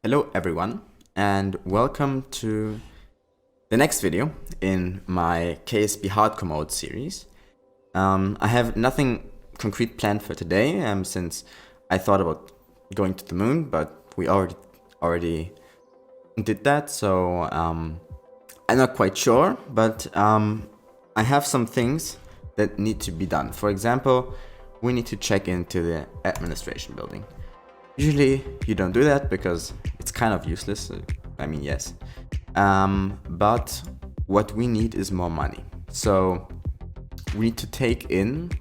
Hello everyone, and welcome to the next video in my KSP hardcore mode series. I have nothing concrete planned for today, since I thought about going to the moon, but we already did that, so I'm not quite sure, but I have some things that need to be done. For example, we need to check into the administration building. Usually you don't do that because it's kind of useless. I mean, yes. But what we need is more money. So we need to take in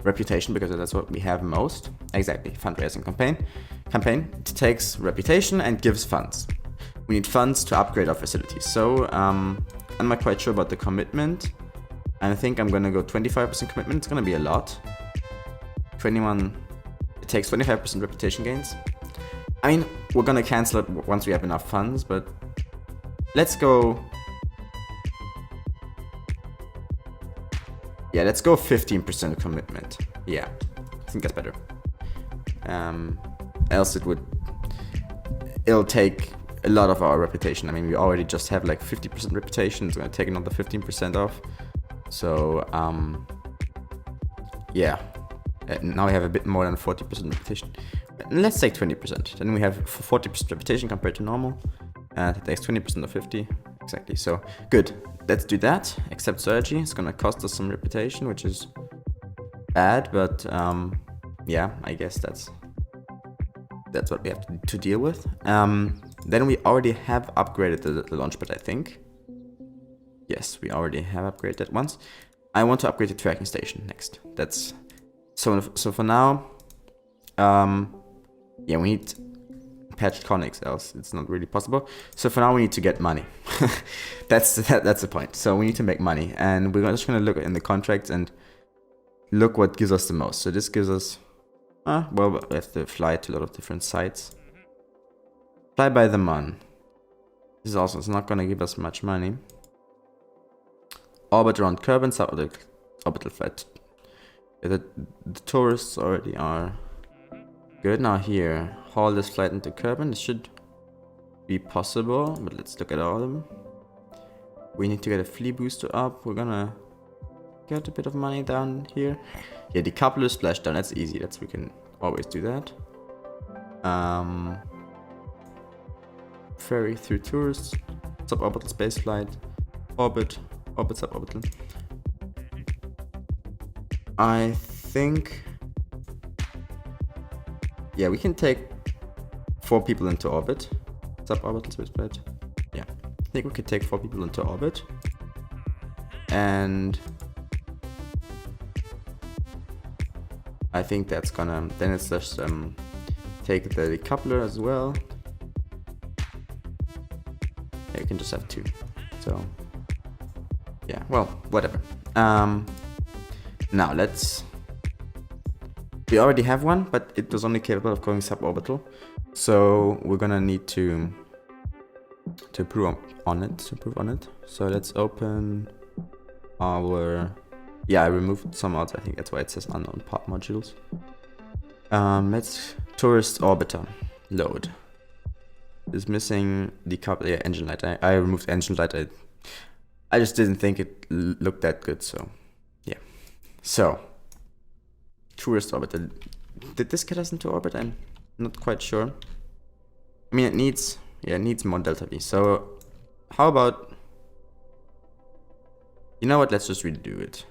reputation because that's what we have most. Exactly, fundraising campaign. It takes reputation and gives funds. We need funds to upgrade our facilities. So I'm not quite sure about the commitment. I think I'm gonna go 25% commitment. It's gonna be a lot. 21. It takes 25% reputation gains. I mean, we're gonna cancel it once we have enough funds, but let's go. Yeah, let's go 15% commitment. Yeah, I think that's better. Else it'll take a lot of our reputation. I mean, we already just have like 50% reputation. It's gonna take another 15% off. So yeah. Now we have a bit more than 40% reputation. Let's take 20%. Then we have 40% reputation compared to normal. That takes 20% of 50. Exactly. So good. Let's do that. Accept surgery. It's gonna cost us some reputation, which is bad, but yeah, I guess that's what we have to deal with. Then we already have upgraded the launchpad, I think. Yes, we already have upgraded that once. I want to upgrade the tracking station next. So for now, yeah, we need patched conics, else it's not really possible. So for now, we need to get money. That's the point. So we need to make money, and we're just gonna look in the contracts and look what gives us the most. So this gives us, well, we have to fly to a lot of different sites. Fly by the Mun. This is also, it's not gonna give us much money. Orbit around Kerbal suborbital flight. The tourists already are good. Now here, haul this flight into Kerbal. This should be possible, but let's look at all of them. We need to get a flea booster up. We're gonna get a bit of money down here. Yeah, decoupler splashdown. That's easy. We can always do that. Ferry through tourists. Suborbital space flight. Orbit suborbital. I think, yeah, we can take 4 people into orbit. Suborbital spaceflight. Yeah, I think we could take 4 people into orbit. And I think that's gonna, then it's just take the decoupler as well. Yeah, you can just have 2. So yeah, well, whatever. Now we already have one, but it was only capable of going suborbital. So we're gonna need to prove on it. So let's open our, yeah, I removed some out. I think that's why it says unknown part modules. Let's tourist orbiter load. Is missing decoupler, yeah, engine light. I removed engine light. I just didn't think it looked that good, so yeah. So, tourist orbiter. Did this get us into orbit? I'm not quite sure. I mean, it needs more delta V. So, how about, you know what? Let's just redo it.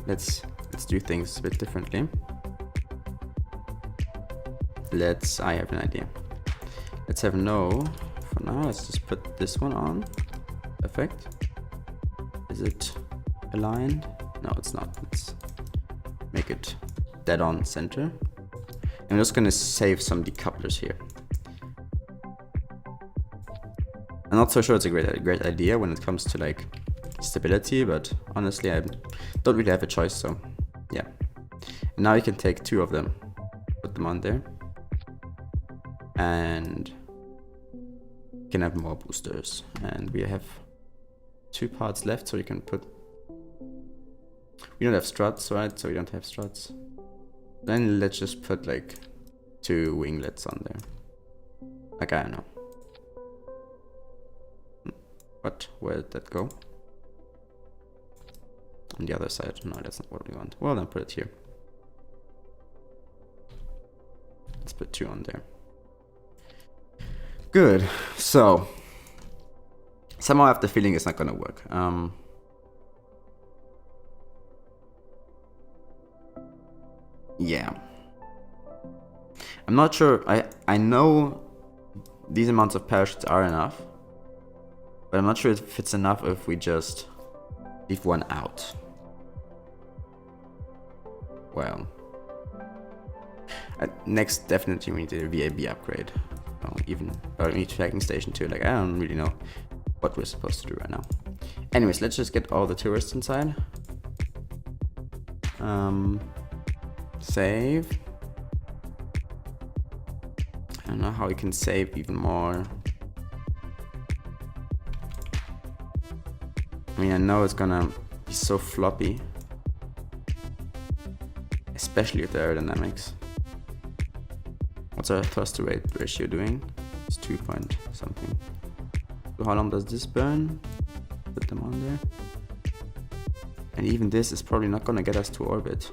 let's do things a bit differently. I have an idea. Let's have no for now. Let's just put this one on. Perfect. Is it aligned? No, it's not. Let's make it dead on center. I'm just gonna save some decouplers here. I'm not so sure it's a great idea when it comes to like stability, but honestly I don't really have a choice, so yeah. And now you can take two of them, put them on there, and you can have more boosters. And we have 2 parts left, so you can put, we don't have struts, right? So we don't have struts. Then let's just put like 2 winglets on there. Like, I don't know. What? Where did that go? On the other side. No, that's not what we want. Well, then put it here. Let's put 2 on there. Good. So, somehow I have the feeling it's not gonna work. Yeah. I'm not sure. I know these amounts of parachutes are enough, but I'm not sure if it's enough if we just leave one out. Well, next definitely we need a VAB upgrade. Or we need a tracking station too. Like, I don't really know what we're supposed to do right now. Anyways, let's just get all the tourists inside. Save. I don't know how we can save even more. I mean, I know it's gonna be so floppy, especially with the aerodynamics. What's our thrust to weight ratio doing? It's 2 point something. So how long does this burn? Put them on there. And even this is probably not gonna get us to orbit.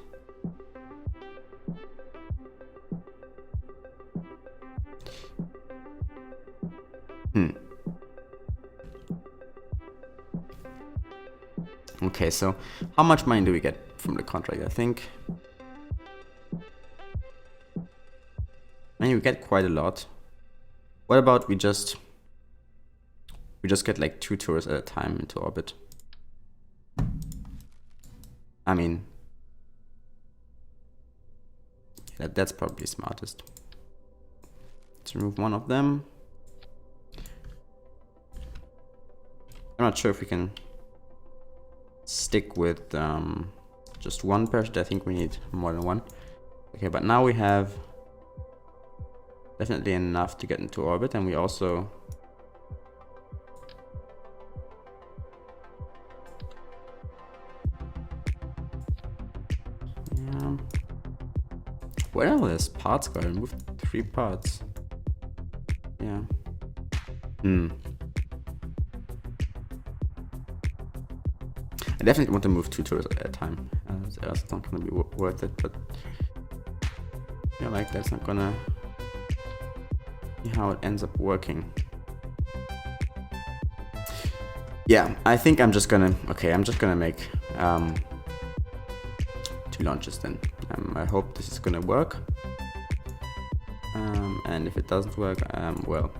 Okay, so how much money do we get from the contract? I think, I mean, we get quite a lot. What about we just get like 2 tours at a time into orbit? I mean, that's probably smartest. Let's remove one of them. I'm not sure if we can stick with just one parachute. I think we need more than one. Okay, but now we have definitely enough to get into orbit, and we also where are all these parts go? I removed 3 parts. Yeah. I definitely want to move 2 tours at a time. It's not gonna be worth it, but yeah, like that's not gonna be how it ends up working. Yeah, I think I'm just gonna make 2 launches then. I hope this is gonna work. And if it doesn't work, well,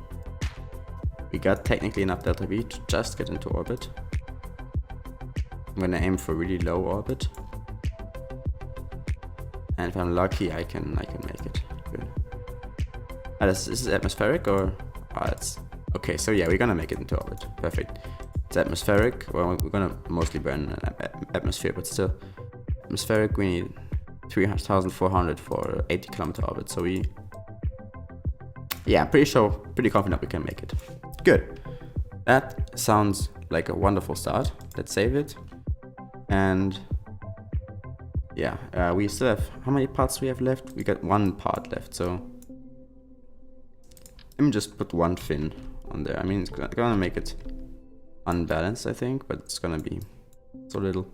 we got technically enough delta V to just get into orbit. I'm gonna aim for really low orbit, and if I'm lucky, I can make it. Good. This is atmospheric, or it's okay. So yeah, we're gonna make it into orbit. Perfect. It's atmospheric. Well, we're gonna mostly burn atmosphere, but still atmospheric. We need 3,400 for 80 kilometer orbit. So yeah, I'm pretty confident we can make it. Good. That sounds like a wonderful start. Let's save it. And yeah, we still have, how many parts we have left? We got 1 part left, so let me just put 1 fin on there. I mean, it's gonna make it unbalanced, I think, but it's gonna be so little.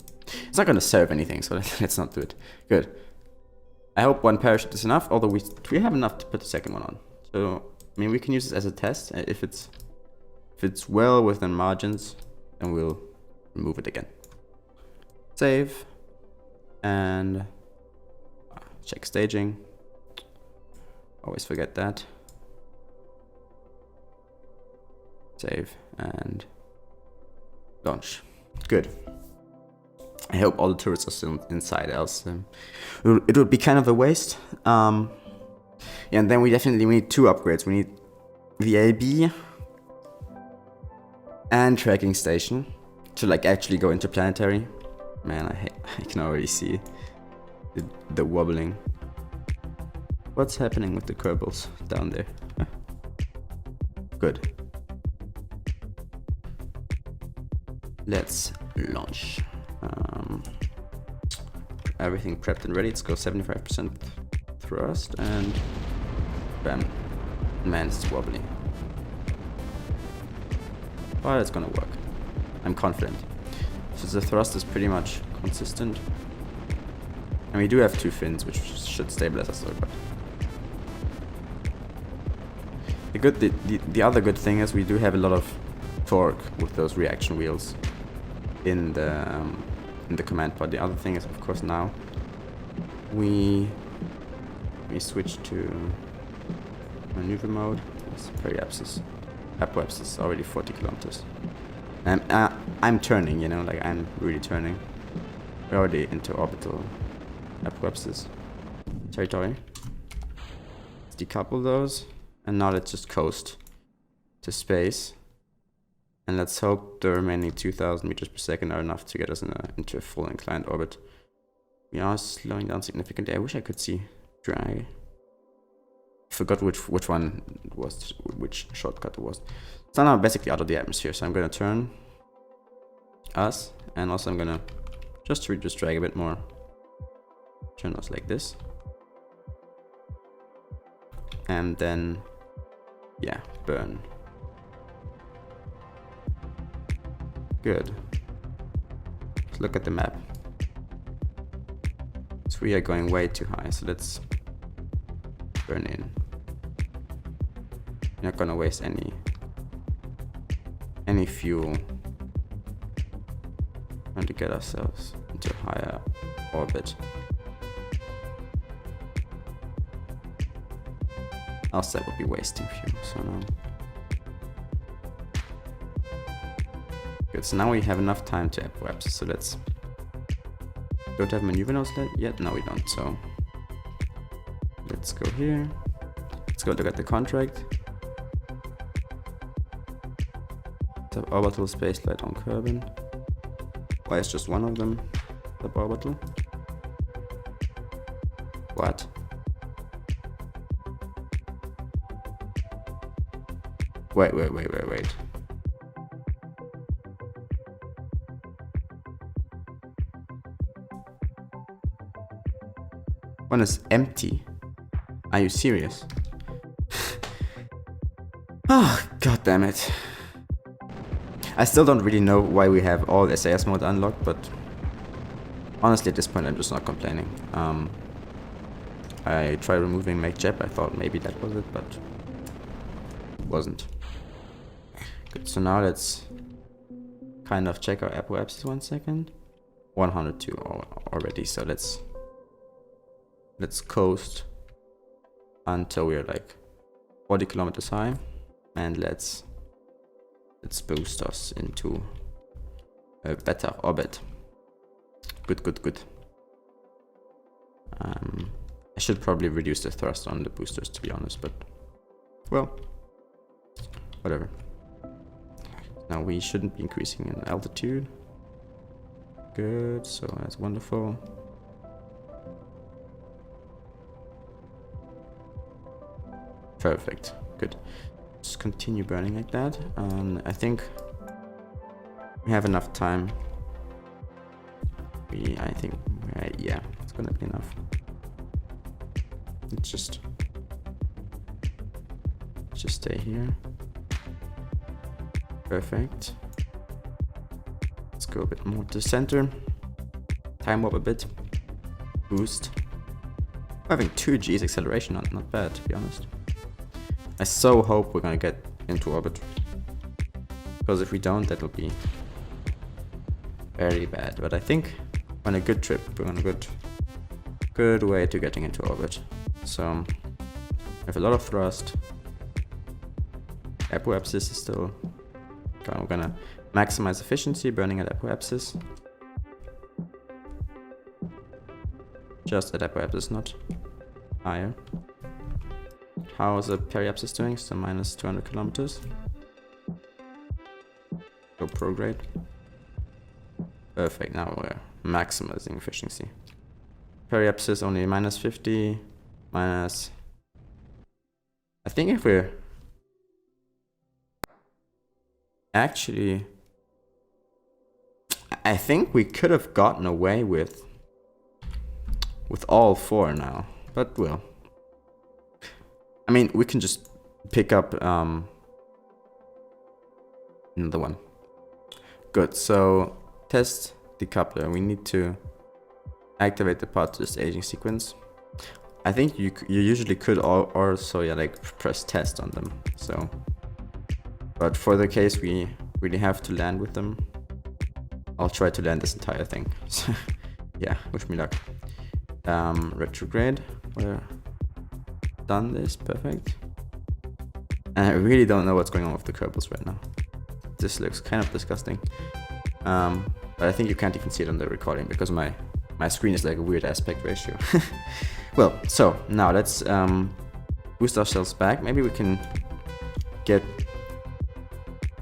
It's not gonna serve anything, so let's not do it. Good. I hope 1 parachute is enough, although we have enough to put the second one on. So, I mean, we can use this as a test. If it's well within margins, then we'll remove it again. Save. And check staging. Always forget that. Save and launch. Good. I hope all the turrets are still inside, else it would be kind of a waste. Yeah, and then we need 2 upgrades. We need the AB and tracking station to like actually go interplanetary. Man, I can already see the wobbling. What's happening with the Kerbals down there? Good. Let's launch. Everything prepped and ready. Let's go 75% thrust and bam. Man, it's wobbly. But it's gonna work. I'm confident. So the thrust is pretty much consistent. And we do have 2 fins, which should stabilize us, but the other good thing is we do have a lot of torque with those reaction wheels in the command pod. The other thing is, of course, now we switch to maneuver mode. It's periapsis. Apoapsis is already 40 kilometers. And I'm turning, you know, like I'm really turning. We're already into orbital apoapsis territory. Let's decouple those, and now let's just coast to space. And let's hope the remaining 2,000 meters per second are enough to get us into a full inclined orbit. We are slowing down significantly. I wish I could see drag. Forgot which one was, which shortcut it was. So now basically out of the atmosphere. So I'm gonna turn us, and also I'm gonna just reduce drag a bit more. Turn us like this, and then yeah, burn. Good. Let's look at the map. So we are going way too high, so let's burn in. We're not gonna waste any fuel. Trying to get ourselves into a higher orbit. Else that would be wasting fuel, so no. Good, so now we have enough time to apoapsis, so let's... Don't have maneuver nodes yet? No, we don't, so... Let's go here. Let's go look at the contract. Suborbital spaceflight on Kerbin. Why is just one of them suborbital? What? Wait. One is empty. Are you serious? Oh, god damn it. I still don't really know why we have all SAS mode unlocked, but honestly at this point I'm just not complaining. I tried removing Make Jeb, I thought maybe that was it, but it wasn't. Good, so now let's kind of check our apoapsis 1 second. 102 already, so let's coast until we're like 40 kilometers high, and let's boost us into a better orbit. Good. I should probably reduce the thrust on the boosters, to be honest, but well, whatever. Now we shouldn't be increasing in altitude. Good, so that's wonderful. Perfect, good. Just continue burning like that, and I think we have enough time. I think, yeah, it's gonna be enough. Let's just stay here. Perfect. Let's go a bit more to the center. Time warp a bit. Boost. Having 2 G's acceleration, not bad, to be honest. I so hope we're gonna get into orbit, because if we don't, that'll be very bad. But I think on a good trip. We're on a good way to getting into orbit. So we have a lot of thrust. Apoapsis is still. Okay, we're gonna maximize efficiency, burning at apoapsis. Just at apoapsis, not higher. How is the periapsis doing? So minus 200 kilometers. Go prograde. Perfect, now we're maximizing efficiency. Periapsis only minus 50, minus... I think if we're... Actually... I think we could have gotten away with all 4 now, but well. I mean, we can just pick up another one. Good, so test decoupler. We need to activate the part to this aging sequence. I think you usually could also like press test on them. So, but for the case we really have to land with them, I'll try to land this entire thing. So, yeah, wish me luck. Retrograde. We're done this, perfect. And I really don't know what's going on with the Kerbals right now. This looks kind of disgusting. But I think you can't even see it on the recording because my screen is like a weird aspect ratio. Well, so now let's boost ourselves back. Maybe we can get...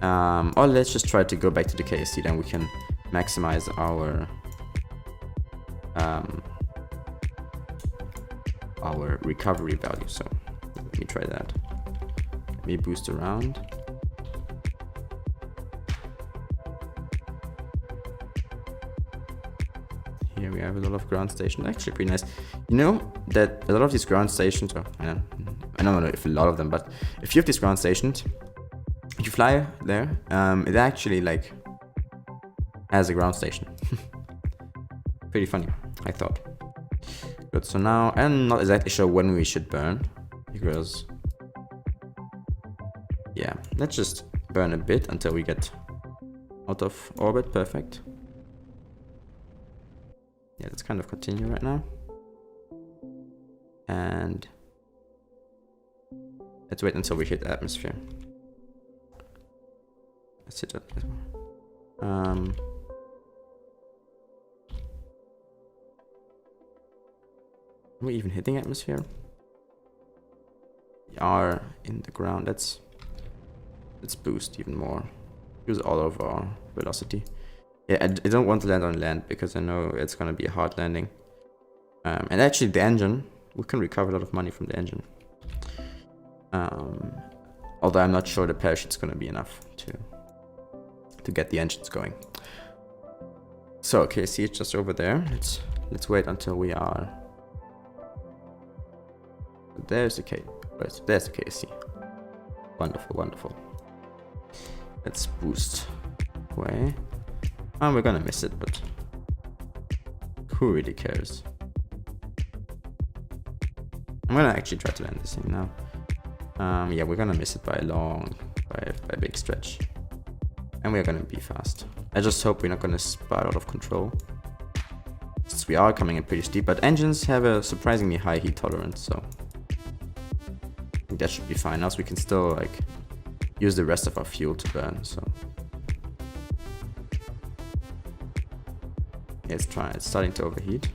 or let's just try to go back to the KSC, then we can maximize our recovery value. So let me try that. Let me boost around. Here we have a lot of ground stations. Actually pretty nice. You know that a lot of these ground stations, or I don't know if a lot of them, but if you have these ground stations, if you fly there, it actually like has a ground station. Pretty funny, I thought. Good, so now I'm not exactly sure when we should burn, because yeah, let's just burn a bit until we get out of orbit. Perfect. Yeah, let's kind of continue right now. And let's wait until we hit the atmosphere. Let's hit that. Are we even hitting atmosphere? We are in the ground. Let's boost even more. Use all of our velocity. Yeah, I don't want to land on land because I know it's gonna be a hard landing. And actually the engine, we can recover a lot of money from the engine. Although I'm not sure the parachute's gonna be enough to get the engines going. So okay, see it's just over there. Let's wait until we are. There's the KSC. Wonderful, wonderful. Let's boost away. And we're gonna miss it, but who really cares? I'm gonna actually try to land this thing now. Yeah, we're gonna miss it by a big stretch. And we're gonna be fast. I just hope we're not gonna spiral out of control, since we are coming in pretty steep, but engines have a surprisingly high heat tolerance, so I think that should be fine. Else we can still like use the rest of our fuel to burn, so yeah, let's try. It's starting to overheat.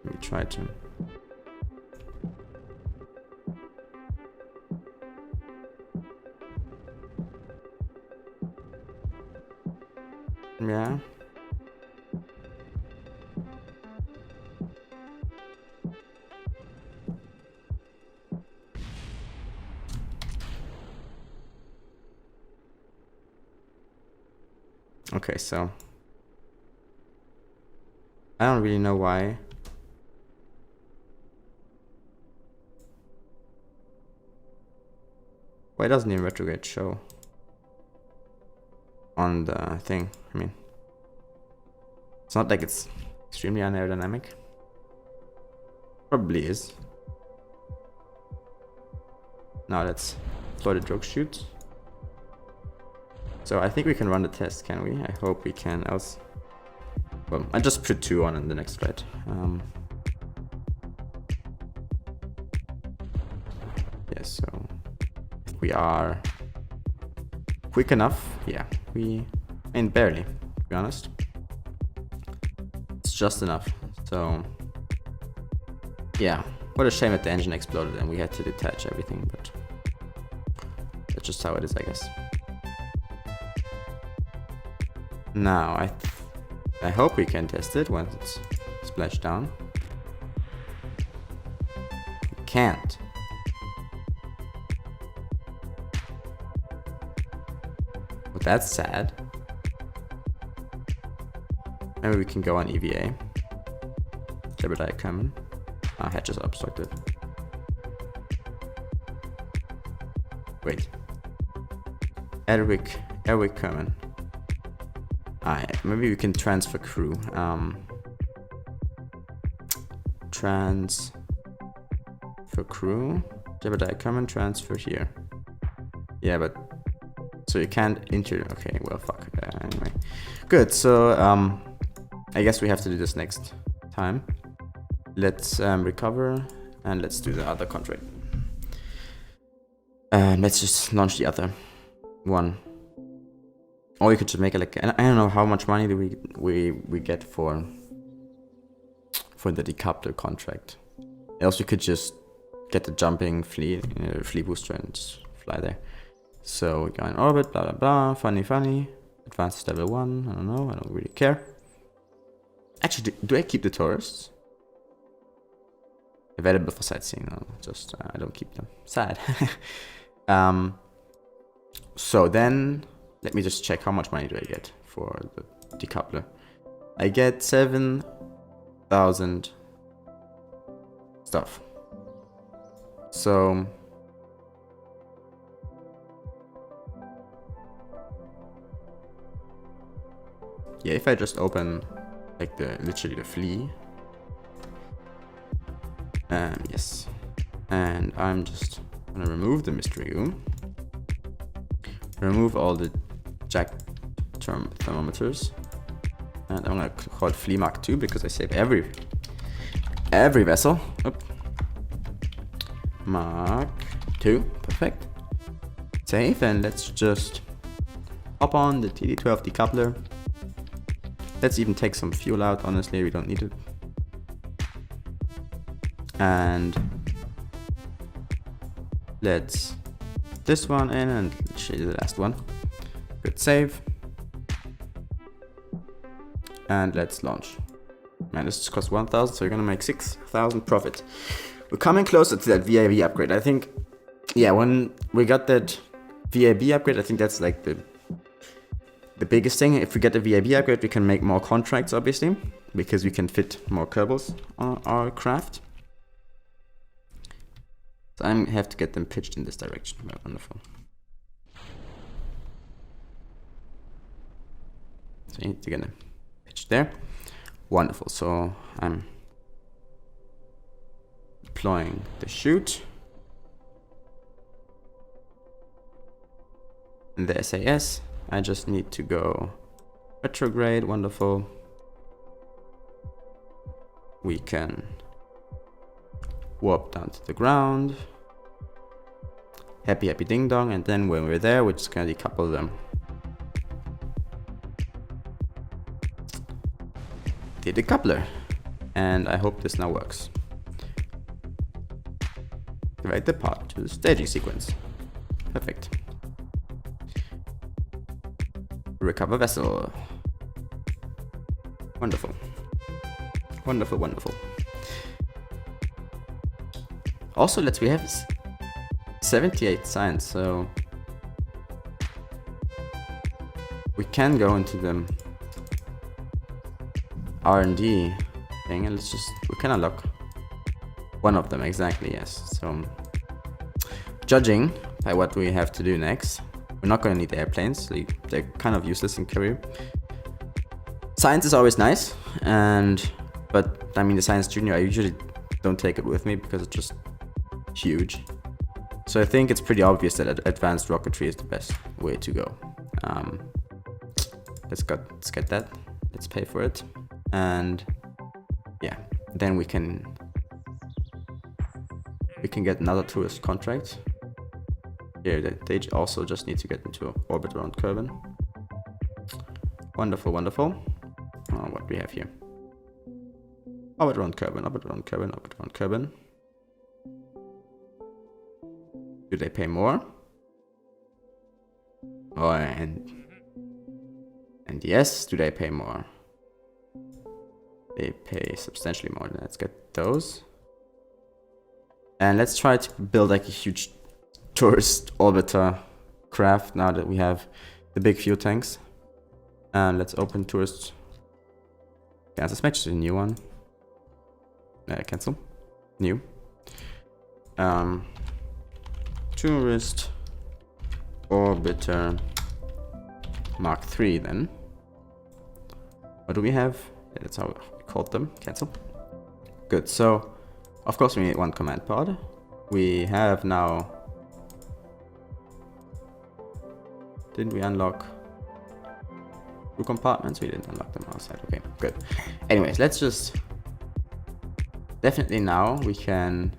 Let me try to yeah. Okay, so I don't really know why. Why doesn't even retrograde show on the thing? I mean, it's not like it's extremely unaerodynamic. Probably is. Now let's deploy the drogue chute. So I think we can run the test, can we? I hope we can, else... Well, I just put 2 on in the next flight. Yes, so... If we are... quick enough, yeah, we... I mean, barely, to be honest. It's just enough, so... Yeah, what a shame that the engine exploded and we had to detach everything, but... That's just how it is, I guess. Now, I hope we can test it once it's splashed down. We can't. Well, that's sad. Maybe we can go on EVA. Jebediah coming. Ah, hatches obstructed. Wait. Erwick coming. Maybe we can transfer crew. Transfer crew. Jebediah coming, transfer here. Yeah, but so you can't enter. Okay, well, fuck. Anyway, good. So I guess we have to do this next time. Let's recover and let's do the other contract. Let's just launch the other one. Or we could just make it like, I don't know how much money do we get for the decoupler contract. Else we could just get the jumping flea booster and just fly there. So we go in orbit, blah blah blah, funny. Advanced level 1, I don't know, I don't really care. Actually, do I keep the tourists? Available for sightseeing, no, just I don't keep them. Sad. So then, let me just check how much money do I get for the decoupler. I get 7,000 stuff. So yeah, if I just open like literally the flea. Yes. And I'm just gonna remove the mystery room. Remove all the jack thermometers. And I'm gonna call it Flea Mark 2 because I save every vessel. Oop. Mark 2, perfect. Save, and let's just hop on the TD12 decoupler. Let's even take some fuel out, honestly, we don't need it. And let's this one in and show you the last one. Good, save. And let's launch. Man, this just cost 1,000, so you're gonna make 6,000 profit. We're coming closer to that VAB upgrade. I think, yeah, when we got that VAB upgrade, I think that's like the biggest thing. If we get the VAB upgrade, we can make more contracts, obviously, because we can fit more Kerbals on our craft. So I have to get them pitched in this direction. Very wonderful. So you need to get them pitched there. Wonderful. So I'm deploying the chute and the SAS. I just need to go retrograde. Wonderful. We can warp down to the ground. Happy ding dong. And then when we're there, we're just gonna decouple them. The decoupler. And I hope this now works. Activate the pod to the staging sequence. Perfect. Recover vessel. Wonderful. Wonderful, wonderful. Also, we have 78 science, so we can go into the R&D thing, and we can unlock one of them, exactly, yes. So, judging by what we have to do next, we're not going to need airplanes. They're kind of useless in career. Science is always nice, but I mean the Science Junior, I usually don't take it with me because it's just huge. So I think it's pretty obvious that advanced rocketry is the best way to go. Let's get that. Let's pay for it. And yeah, then we can get another tourist contract. Here, they also just need to get into orbit around Kerbal. Wonderful, wonderful. What do we have here? Orbit around Kerbal, orbit around Kerbal, orbit around Kerbal. Do they pay more? Oh, and yes, do they pay more? They pay substantially more. Let's get those. And let's try to build like a huge tourist orbiter craft now that we have the big fuel tanks. And let's open tourist. Cancel match, a new one. Cancel. New. Tourist orbiter Mark III then. What do we have? Yeah, that's how we called them. Cancel. Good. So of course we need one command pod. We have now. Didn't we unlock two compartments? We didn't unlock them outside. Okay, good. Anyways, let's just definitely now we can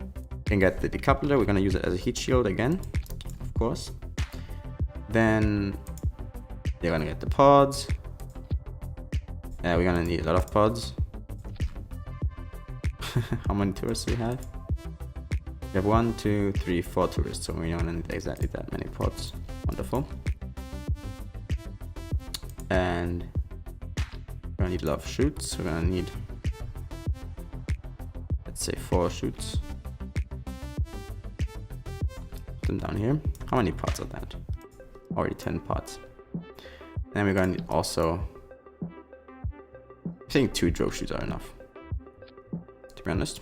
get the decoupler. We're gonna use it as a heat shield again, of course. Then you're gonna get the pods. Yeah, we're gonna need a lot of pods. How many tourists do we have? We have 1, 2, 3, 4 tourists, so we're gonna need exactly that many pods. Wonderful. And we're gonna need a lot of chutes. We're gonna need, let's say, 4 chutes. Put them down here. How many pods are that? Already 10 pods. And we're gonna need also, I think 2 drogue chutes are enough, to be honest.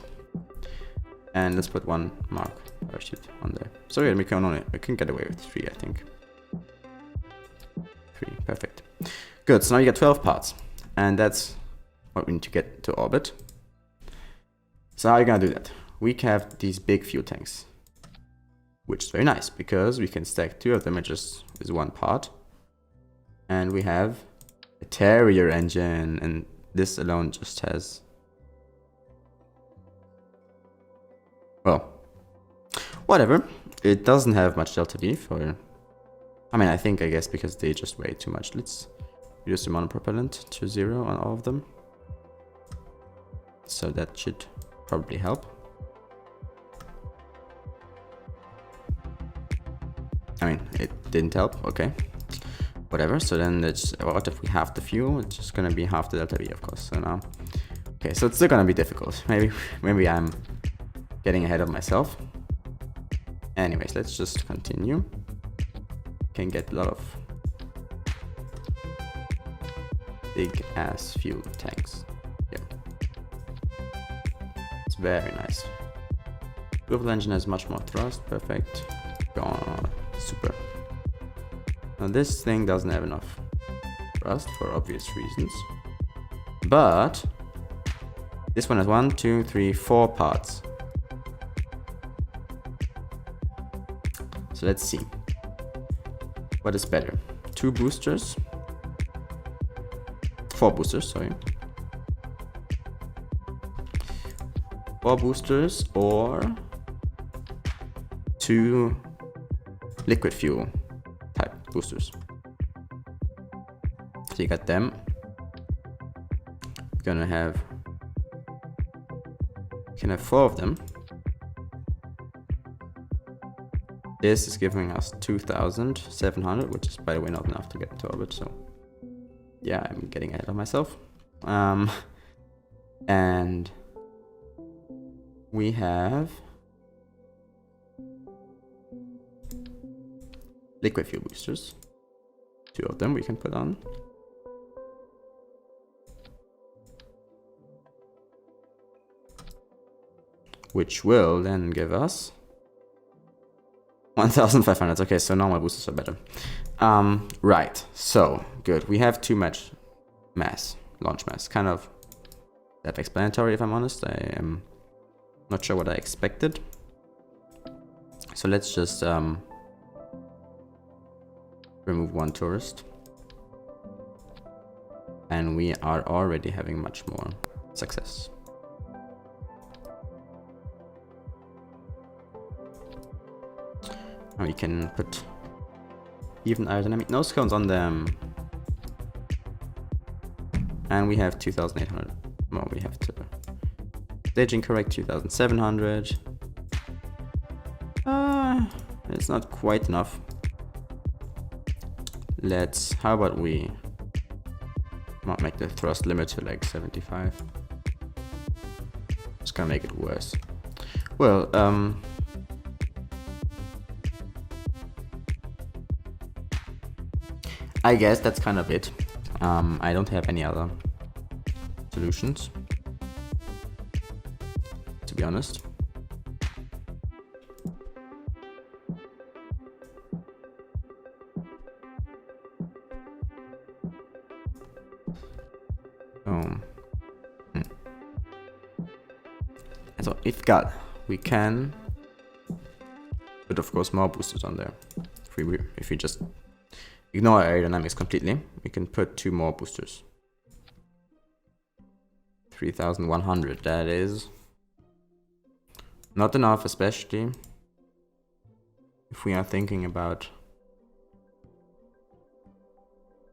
And let's put 1 Mark parachute on there. So yeah, we can get away with 3, I think. 3, perfect. Good, so now you get 12 parts. And that's what we need to get to orbit. So how are you gonna do that? We have these big fuel tanks, which is very nice because we can stack 2 of them. It just is 1 part. And we have a Terrier engine, and this alone just has, well, whatever. It doesn't have much delta V for, I guess because they just weigh too much. Let's reduce the monopropellant to 0 on all of them. So that should probably help. It didn't help, okay. Whatever, so then it's, what if we halve the fuel? It's just gonna be half the delta V, of course. So now, okay, so it's still gonna be difficult. Maybe I'm getting ahead of myself. Anyways, let's just continue. Can get a lot of big ass fuel tanks. Yeah, it's very nice. Swivel engine has much more thrust. Perfect. Gone. Super. Now this thing doesn't have enough thrust for obvious reasons, but this one has 1, 2, 3, 4 parts. So let's see. What is better? 2 boosters? 4 boosters, sorry. 4 boosters or 2 liquid fuel type boosters. So you got them. We're gonna have, you can have 4 of them. This is giving us 2,700, which is, by the way, not enough to get into orbit. So yeah, I'm getting ahead of myself. And we have liquid fuel boosters. 2 of them we can put on. Which will then give us 1,500. Okay, so normal boosters are better. Right, so good. We have too much mass, launch mass. Kind of self-explanatory, if I'm honest. I am not sure what I expected. So let's just remove 1 tourist. and we are already having much more success. And we can put even aerodynamic nose cones on them. And we have 2,800. Well, we have to staging correct 2,700. It's not quite enough. How about we not make the thrust limit to like 75? It's gonna make it worse. Well, I guess that's kind of it. I don't have any other solutions, to be honest. So we can put, of course, more boosters on there. If we just ignore aerodynamics completely, we can put 2 more boosters. 3,100. That is not enough, especially if we are thinking about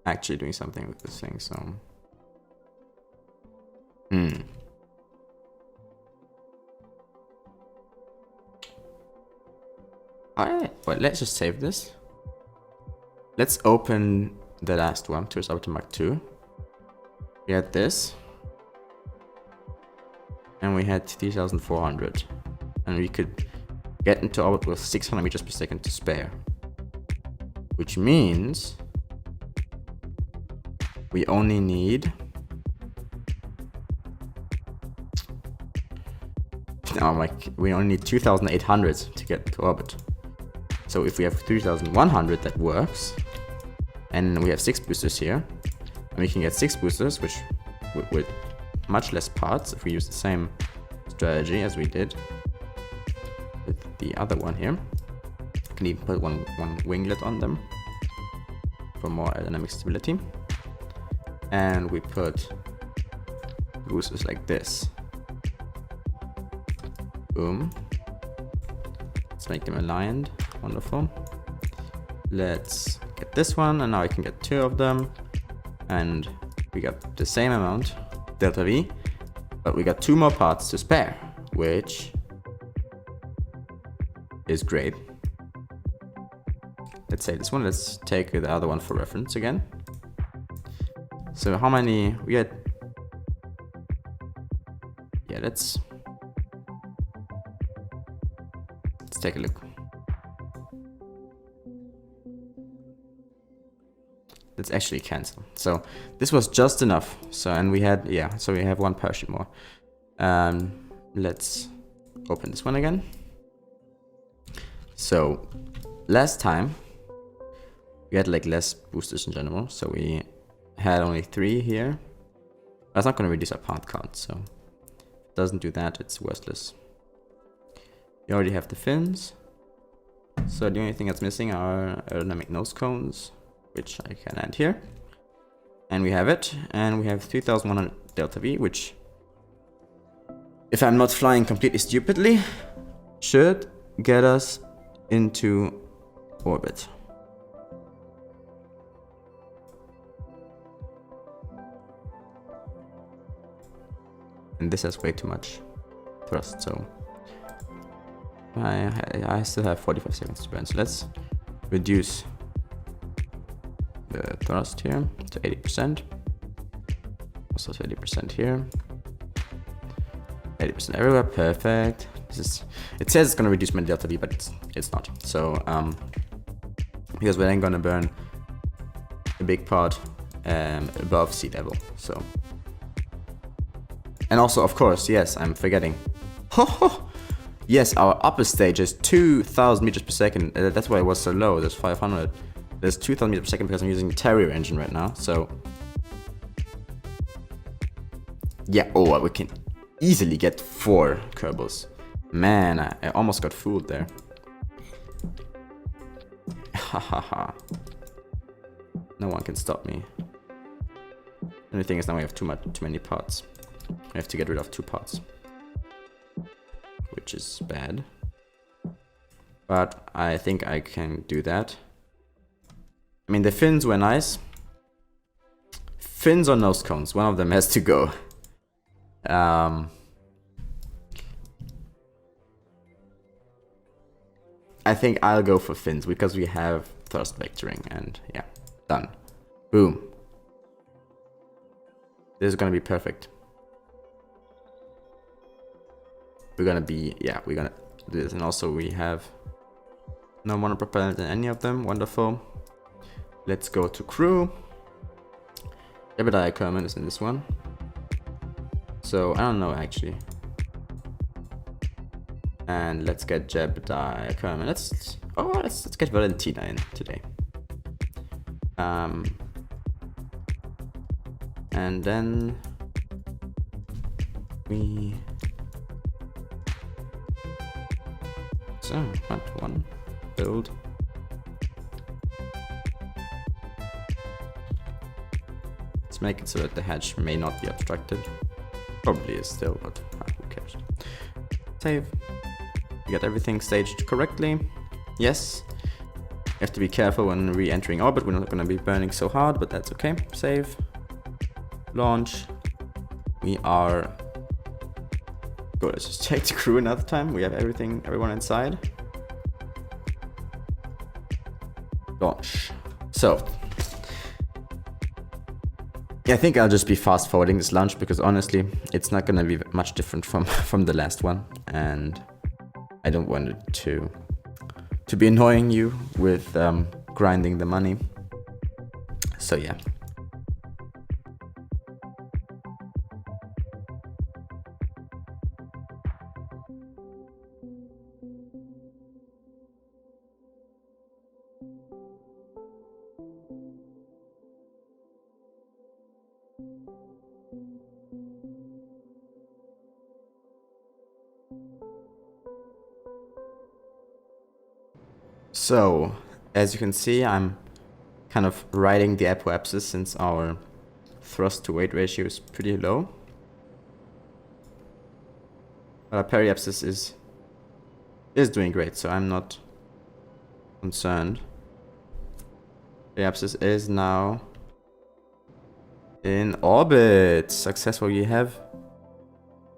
actually doing something with this thing. So, Alright, well, let's just save this. Let's open the last one, Tourist Orbiter Mark II. We had this. And we had 3,400. And we could get into orbit with 600 meters per second to spare. Which means we only need... we only need 2,800 to get to orbit. So if we have 3,100, that works. And we have 6 boosters here. And we can get 6 boosters, which with much less parts if we use the same strategy as we did with the other one here. I can even put one winglet on them for more aerodynamic stability. And we put boosters like this. Boom. Let's make them aligned. Wonderful. Let's get this one, and now I can get 2 of them. And we got the same amount, delta V, but we got 2 more parts to spare, which is great. Let's save this one. Let's take the other one for reference again. So how many we had? Yeah, let's take a look. Let's actually cancel. So this was just enough. So, and we had, yeah, so we have 1 parachute more. Let's open this one again. So last time we had like less boosters in general. So we had only 3 here. That's not going to reduce our part count. So if it doesn't do that, it's worthless. We already have the fins. So the only thing that's missing are aerodynamic nose cones, which I can add here. And we have it. And we have 3,100 delta V, which, if I'm not flying completely stupidly, should get us into orbit. And this has way too much thrust, so I still have 45 seconds to burn. So let's reduce the thrust here to 80%. Also to 80% here. 80% everywhere, perfect. It says it's gonna reduce my delta V, but it's not. So because we're then gonna burn a big part above sea level. So, and also, of course, yes, I'm forgetting. Yes, our upper stage is 2,000 meters per second. That's why it was so low. There's 500. There's 2,000 meters per second because I'm using the Terrier engine right now. So yeah, oh, we can easily get 4 Kerbals. Man, I almost got fooled there. Hahaha. No one can stop me. The only thing is now we have too many parts. We have to get rid of 2 parts, which is bad. But I think I can do that. I mean, the fins were nice. Fins or nose cones, one of them has to go. I think I'll go for fins because we have thrust vectoring, and yeah, done. Boom. This is gonna be perfect. We're gonna do this, and also we have no monopropellant in any of them. Wonderful. Let's go to crew. Jebediah Kerman is in this one. So I don't know actually. And let's get Jebediah Kerman. Let's get Valentina in today. And then we what one build. Let's make it so that the hatch may not be obstructed. Probably is still, but who cares? Save. We got everything staged correctly. Yes. You have to be careful when re-entering orbit. We're not going to be burning so hard, but that's okay. Save. Launch. We are good. Let's just check the crew another time. We have everyone inside. Launch. So yeah, I think I'll just be fast forwarding this launch because honestly, it's not gonna be much different from the last one, and I don't want it to be annoying you with grinding the money. So yeah. So, as you can see, I'm kind of riding the apoapsis since our thrust to weight ratio is pretty low. But our periapsis is doing great, so I'm not concerned. Periapsis is now in orbit. Successful. You have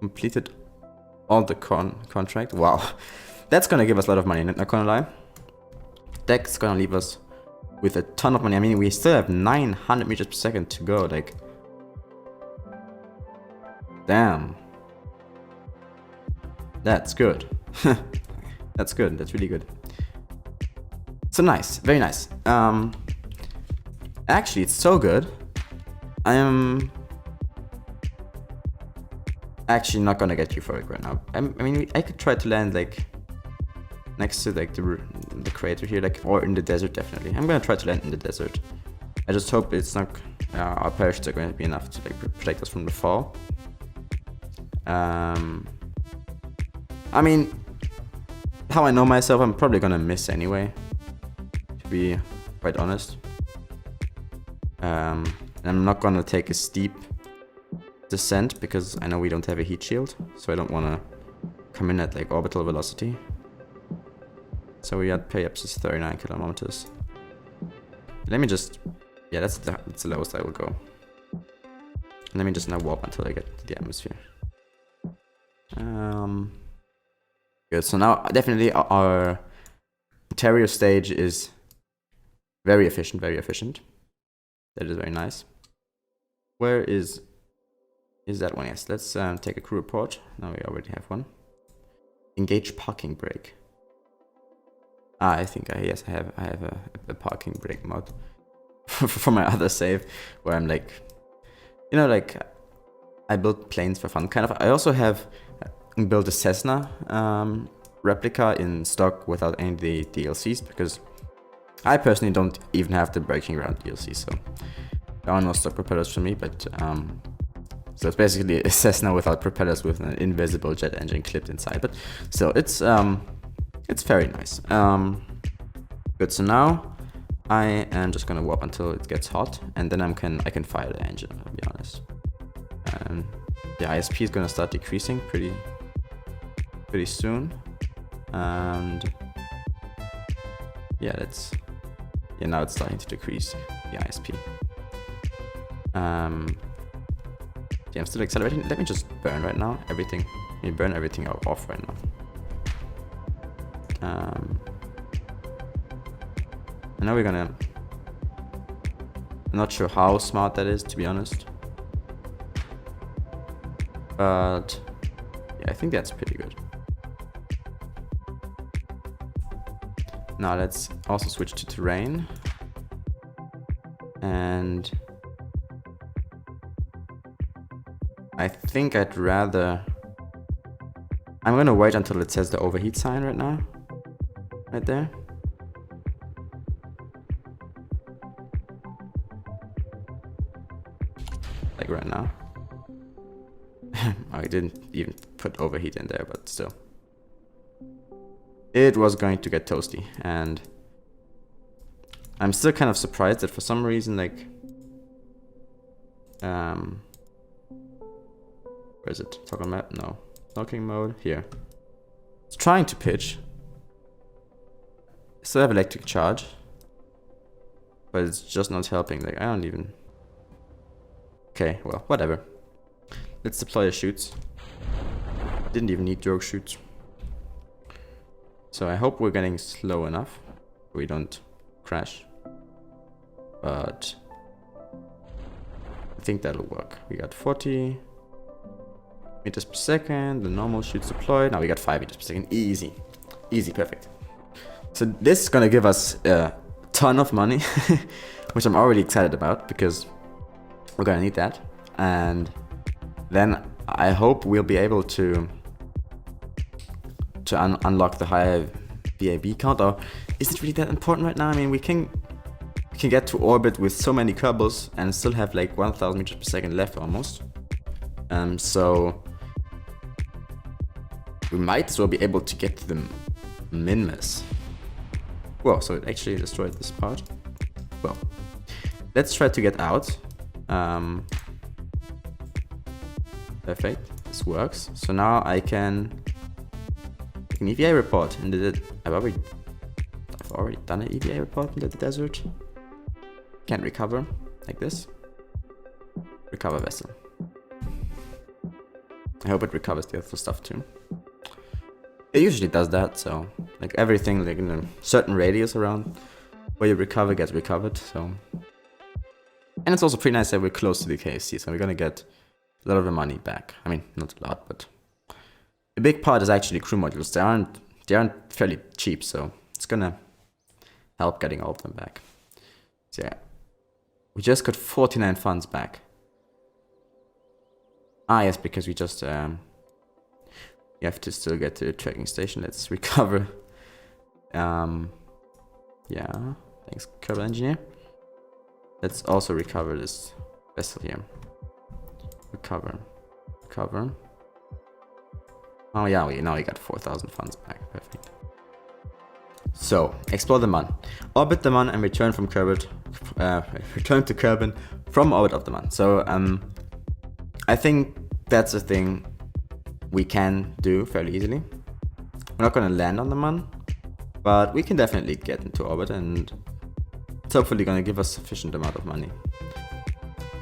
completed all the contract. Wow, that's gonna give us a lot of money, not gonna lie. That's gonna leave us with a ton of money. I mean, we still have 900 meters per second to go. Like, damn, that's good. That's good. That's really good. So nice, very nice. Actually, it's so good. I am actually not gonna get euphoric right now. I mean, I could try to land like next to like the crater here, like, or in the desert. Definitely, I'm gonna try to land in the desert. I just hope it's not our parachutes are going to be enough to like protect us from the fall. I mean, how I know myself, I'm probably gonna miss anyway, to be quite honest. And I'm not gonna take a steep descent because I know we don't have a heat shield, so I don't want to come in at like orbital velocity. So we had periapsis 39 kilometers. Let me just, yeah, that's the lowest I will go. Let me just now warp until I get to the atmosphere. Good. So now definitely our interior stage is very efficient, very efficient. That is very nice. Where is that one? Yes, let's take a crew report. Now we already have one. Engage parking brake. I think I have a parking brake mod for my other save where I'm like, you know, like I build planes for fun kind of. I also have built a Cessna replica in stock without any of the DLCs because I personally don't even have the braking ground DLC, so there are no stock propellers for me. But so it's basically a Cessna without propellers with an invisible jet engine clipped inside. But still, it's very nice. Good. So now I am just gonna warp until it gets hot, and then I can fire the engine, to be honest. And the ISP is gonna start decreasing pretty soon, and yeah, now it's starting to decrease the ISP. Yeah, I'm still accelerating. Let me just burn right now. Let me burn everything off right now. I know I'm not sure how smart that is, to be honest. But yeah, I think that's pretty good. Now let's also switch to terrain. And I think I'm gonna wait until it says the overheat sign right now. Right there. Like right now. I didn't even put overheat in there, but still. It was going to get toasty, and I'm still kind of surprised that for some reason, like, where is it? Toggle map? No. Knocking mode? Here. It's trying to pitch. Still have electric charge, but it's just not helping. Like, I don't even... Okay, well, whatever. Let's deploy the shoots. Didn't even need drogue shoots. So I hope we're getting slow enough we don't crash. But I think that'll work. We got 40 meters per second, the normal shoots deployed. Now we got 5 meters per second. Easy. Easy, perfect. So this is gonna give us a ton of money, which I'm already excited about because we're gonna need that. And then I hope we'll be able to unlock the higher VAB count. Or is it really that important right now? I mean, we can get to orbit with so many Kerbals and still have like 1000 meters per second left almost. So we might as well be able to get to the Minmus. Whoa, so it actually destroyed this part. Well, let's try to get out. Perfect, this works. So now I can an EVA report in the... I've already done an EVA report in the desert. Can't recover like this. Recover vessel. I hope it recovers the other stuff too. It usually does that, so like everything like in a certain radius around where you recover gets recovered. So, and it's also pretty nice that we're close to the KSP, so we're gonna get a lot of the money back. I mean, not a lot, but a big part is actually crew modules. They aren't fairly cheap, so it's gonna help getting all of them back. So yeah, we just got 49 funds back. Ah yes, because we just you have to still get to the tracking station. Let's recover. Yeah, thanks, Kerbal Engineer. Let's also recover this vessel here. Recover. Oh yeah, now we got 4,000 funds back. Perfect. So explore the Mun, orbit the Mun, and return to Kerbin from orbit of the Mun. So I think that's a thing we can do fairly easily. We're not going to land on the Mun, but we can definitely get into orbit, and it's hopefully going to give us sufficient amount of money.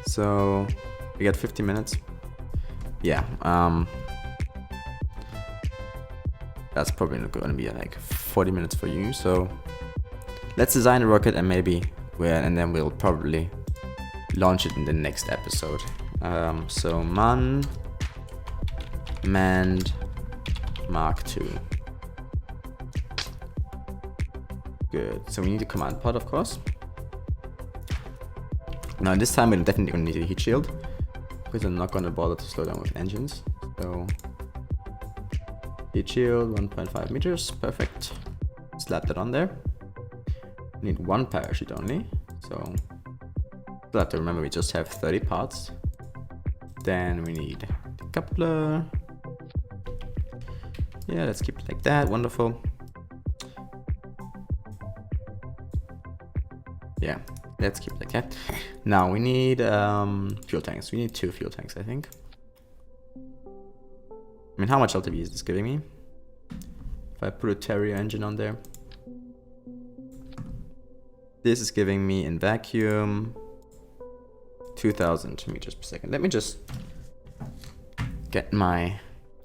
So we got 50 minutes. Yeah, that's probably not going to be like 40 minutes for you. So let's design a rocket, and then we'll probably launch it in the next episode. So Mun manned Mark II. Good. So we need a command pod, of course. Now this time we're definitely going to need a heat shield, because I'm not going to bother to slow down with engines. So heat shield, 1.5 meters, perfect. Slap that on there. We need one parachute only, so we'll have to remember we just have 30 parts. Then we need the coupler. Yeah, let's keep it like that, wonderful. Yeah, let's keep it like that. Now we need fuel tanks. We need 2 fuel tanks, I think. I mean, how much LTV is this giving me? If I put a Terrier engine on there. This is giving me in vacuum 2000 meters per second. Let me just get my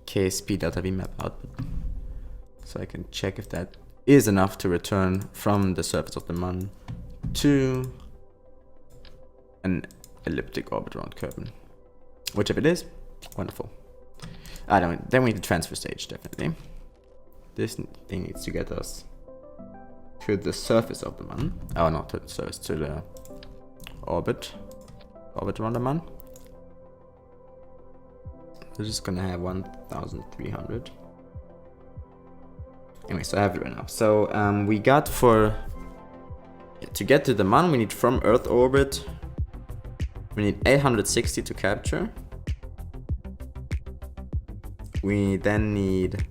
KSP delta V map output so I can check if that is enough to return from the surface of the Mun to an elliptic orbit around Kerbal. Which if it is, wonderful. Then we need the transfer stage, definitely. This thing needs to get us to the surface of the Mun. Oh, not to the surface, to the orbit around the Mun. We're just gonna have 1,300. Anyway, so I have it right now. So we got to get to the Mun, we need from Earth orbit, we need 860 to capture. We then need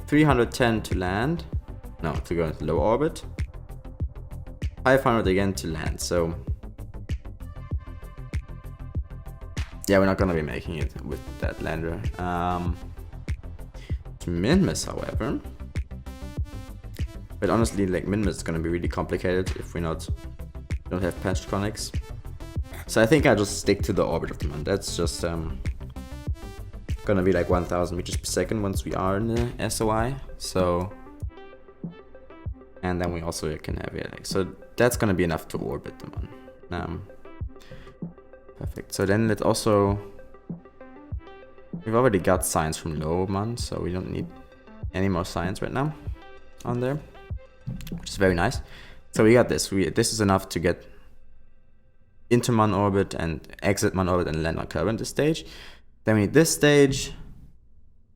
310 to land. No, to go into low orbit. 500 again to land. So yeah, we're not gonna be making it with that lander. To min-miss, however. But honestly, like min-miss is gonna be really complicated if we don't have patched connects. So I think I'll just stick to the orbit of the Mun. That's just gonna be like 1,000 meters per second once we are in the SOI. So, and then we also can have it. So that's gonna be enough to orbit the Mun. Perfect. So then let's also. We've already got science from low Mun, so we don't need any more science right now on there, which is very nice. So we got this. This is enough to get into Mun orbit and exit Mun orbit and land on Kerbal this stage. Then we need this stage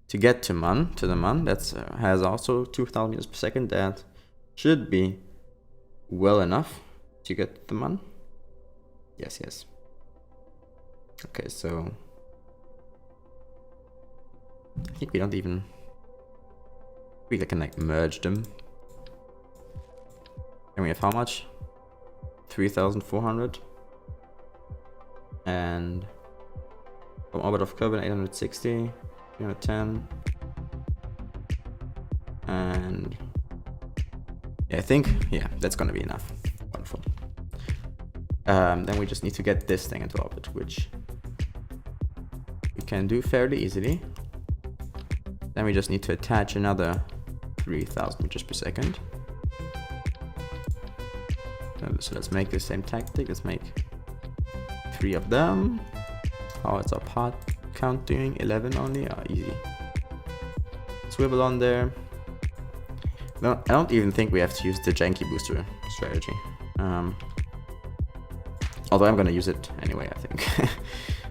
to get to the Mun. That has also 2,000 meters per second. That should be well enough to get the Mun. Yes. Okay, so I think we don't even. We can like merge them. And we have how much? 3,400. And from orbit of Kerbal 860, 310. And yeah, I think that's gonna be enough. Wonderful. Then we just need to get this thing into orbit, which we can do fairly easily. Then we just need to attach another 3,000 meters per second. So let's make the same tactic. Let's make 3 of them. How is our part count doing? 11 only? Oh, easy. Swivel on there. No, I don't even think we have to use the janky booster strategy. Although I'm gonna use it anyway, I think.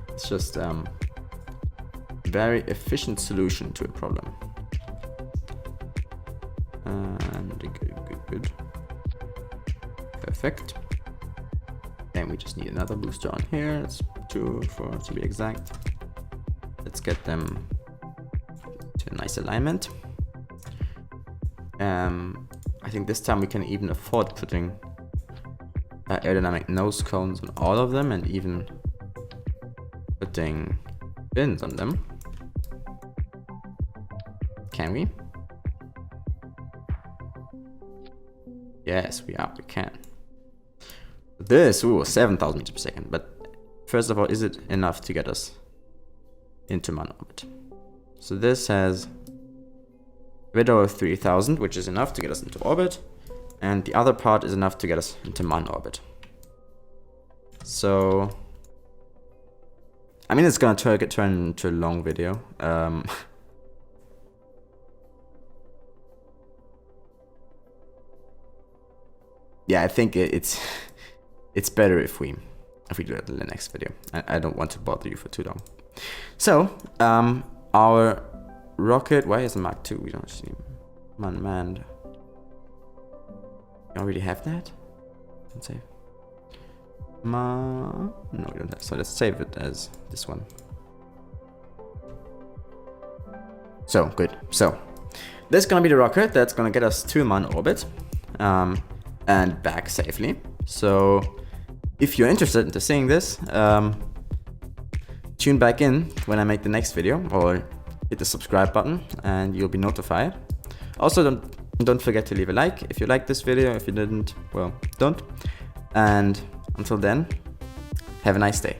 It's just very efficient solution to a problem. And good. Perfect. Then we just need another booster on here. It's 2 to be exact. Let's get them to a nice alignment. I think this time we can even afford putting aerodynamic nose cones on all of them and even putting fins on them. Can we? Yes, we can. This, 7,000 meters per second. But first of all, is it enough to get us into Mun orbit? So this has a bit over 3,000, which is enough to get us into orbit. And the other part is enough to get us into Mun orbit. So, I mean, it's gonna turn into a long video. Yeah, I think it's better if we do it in the next video. I don't want to bother you for too long. So, our rocket, why is it Mark II? We don't see unmanned. You already have that? Let's save. No, we don't have. So let's save it as this one. So good. So this is gonna be the rocket that's gonna get us to Mun orbit. and back safely. So if you're interested in seeing this, tune back in when I make the next video, or hit the subscribe button and you'll be notified. Also, don't forget to leave a like if you liked this video. If you didn't, well, don't. And until then, have a nice day.